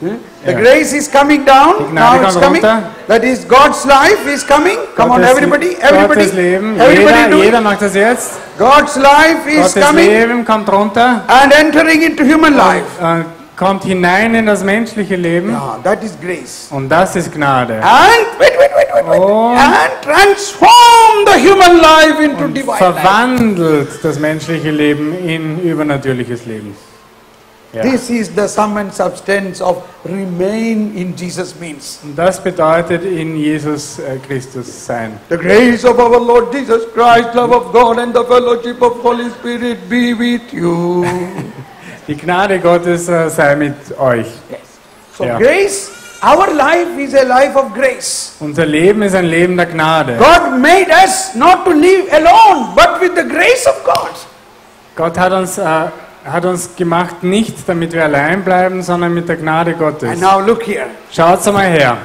The Yeah. grace is coming down. Die Gnade Now it's kommt coming. runter. That is God's life is coming. Come on, Gottes- everybody, Gottes everybody, Leben. everybody do Jeder it. macht das jetzt. God's life is Gottes coming Leben kommt runter. and entering into human life. Kommt hinein in das menschliche Leben. Yeah, that is grace. Und das ist Gnade. And wait. Und And transform the human life into divine life. verwandelt das menschliche Leben in übernatürliches Leben. Ja. This is the sum and substance of remain in Jesus means. Und das bedeutet in Jesus Christus sein. The grace of our Lord Jesus Christ, love of God and the fellowship of Holy Spirit be with you. Die Gnade Gottes sei mit euch. So Yeah. grace, our life is a life of grace. Unser Leben ist ein Leben der Gnade. God made us not to live alone, but with the grace of God. Gott hat uns gemacht, nicht damit wir allein bleiben, sondern mit der Gnade Gottes. And now look here. Schaut's einmal her.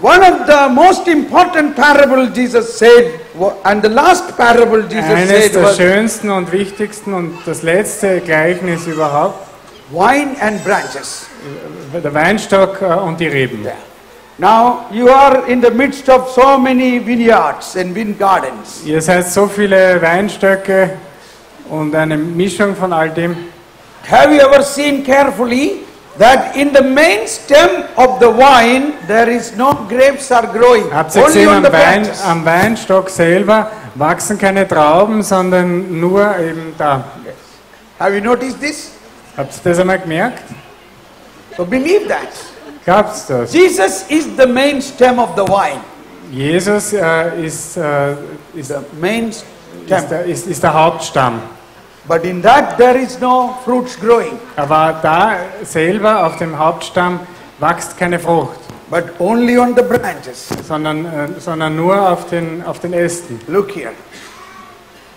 One of the most important parable Jesus said, and the last parable Jesus Eines said der was schönsten und wichtigsten und das letzte Gleichnis überhaupt, wine and branches. der Weinstock und die Reben. Now you are in the midst of so many vineyards and vine gardens. Ihr seid so viele Weinstöcke und eine Mischung von all dem. Have you ever seen carefully that in the main stem of the wine there is no grapes are growing, Habt ihr only gesehen, on the branches. am Weinstock selber wachsen keine Trauben, sondern nur eben da. Have you noticed this? Habt ihr das einmal gemerkt? So believe that. Glaubt's das? Jesus is the main stem of the wine. Jesus ist The main stem. ist der Hauptstamm. But in that there is no fruits growing, Aber da selber auf dem Hauptstamm wächst keine Frucht, but only on the branches. sondern nur auf den Ästen. Look here.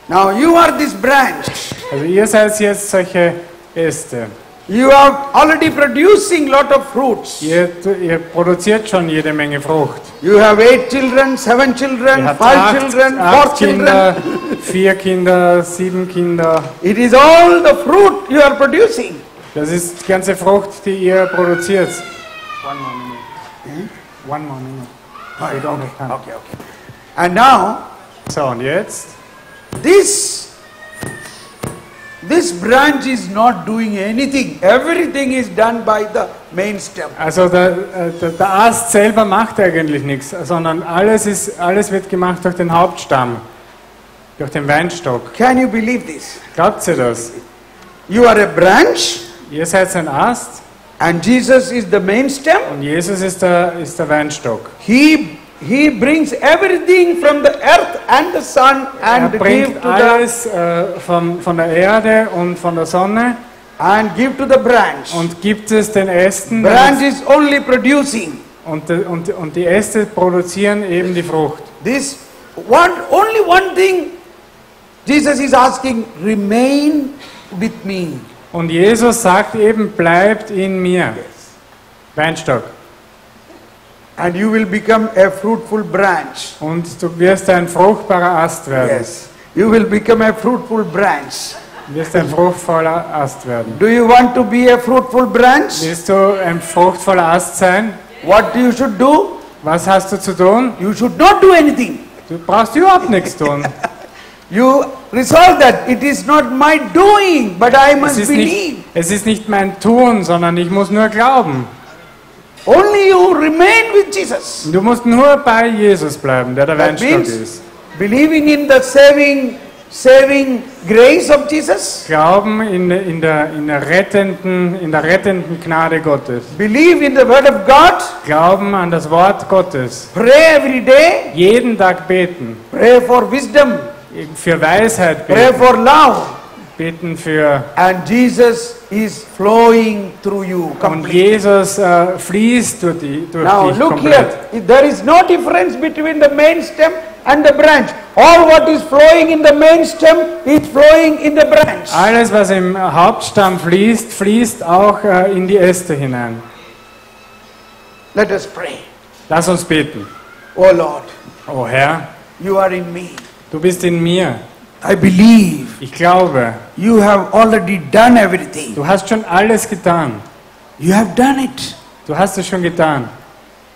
Now you are this branch. Also ihr seid jetzt solche Äste. You are already producing lot of fruits. Ihr produziert schon jede Menge Frucht. You have 8 children, 7 Ihr children, habt 5 children, 4 acht children. Kinder, 4 Kinder, 7 Kinder. It is all the fruit you are producing. Das ist die ganze Frucht, die ihr produziert. One more minute. One more minute. Okay, We don't have time. okay. And now So, und jetzt? this branch is not doing anything. Everything is done by the main stem. Also der Ast selber macht eigentlich nichts, sondern alles wird gemacht durch den Hauptstamm, durch den Weinstock. Can you believe this? Glaubt ihr das? You are a branch Ihr seid ein Ast and Jesus is the main stem. und Jesus ist der Weinstock. He brings everything from the earth and the sun and give bringt to the alles von der Erde und von der Sonne the branch. und gibt es den Ästen. Branch is only producing. Und die Äste produzieren eben die Frucht. Only one thing Jesus is asking, remain with me. Und Jesus sagt eben, bleibt in mir. Weinstock. And you will become a fruitful branch. Und du wirst ein fruchtbarer Ast werden. Yes. You will become a fruitful branch. Du wirst ein fruchtvoller Ast werden. Do you want to be a fruitful branch? Willst du ein fruchtvoller Ast sein? What you should do? Was hast du zu tun? You should not do anything. Du brauchst überhaupt nichts tun. You resolve that it is not my doing, but I must believe. Es ist nicht mein Tun, sondern ich muss nur glauben. Only you remain with Jesus. Du musst nur bei Jesus bleiben, der That Weinstock means ist. believing in the saving grace of Jesus. Glauben in der rettenden Gnade Gottes. Believe in the word of God. Glauben an das Wort Gottes. Pray every day. Jeden Tag beten. Pray for wisdom. Für Weisheit Pray beten. for love. Beten für... And Jesus is flowing through you Und completely. Jesus fließt durch Now dich look komplett. here. There is no difference between the main stem and the branch. All what is flowing in the main stem is flowing in the branch. Alles, was im Hauptstamm fließt, fließt auch in die Äste hinein. Let us pray. Lass uns beten. Oh Lord, O Herr, you are in me. du bist in mir. I believe Ich glaube, you have already done everything. du hast schon alles getan. You have done it. Du hast es schon getan.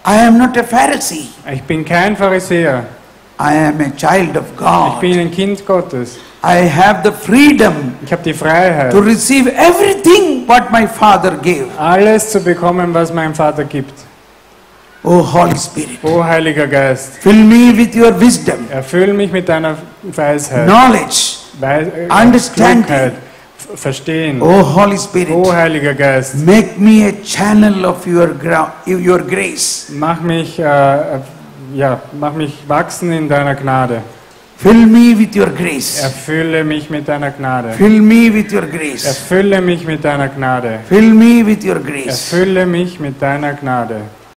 I am not a Pharisee. Ich bin kein Pharisäer. I am a child of Ich God. bin ein Kind Gottes. I have the freedom Ich habe die Freiheit, to receive everything what my Father gave. alles zu bekommen, was mein Vater gibt. Oh Holy Spirit, O Heiliger Geist, fill me with your wisdom, erfüll mich mit deiner Weisheit, knowledge, understanding. Klugheit, Verstehen. Oh Holy Spirit, O Heiliger Geist, make me a channel of your grace. mach mich wachsen in deiner Gnade. Fill me with your grace. Erfülle mich mit deiner Gnade. Fill me with your grace. Erfülle mich mit deiner Gnade. Fill me with your grace. Erfülle mich mit deiner Gnade.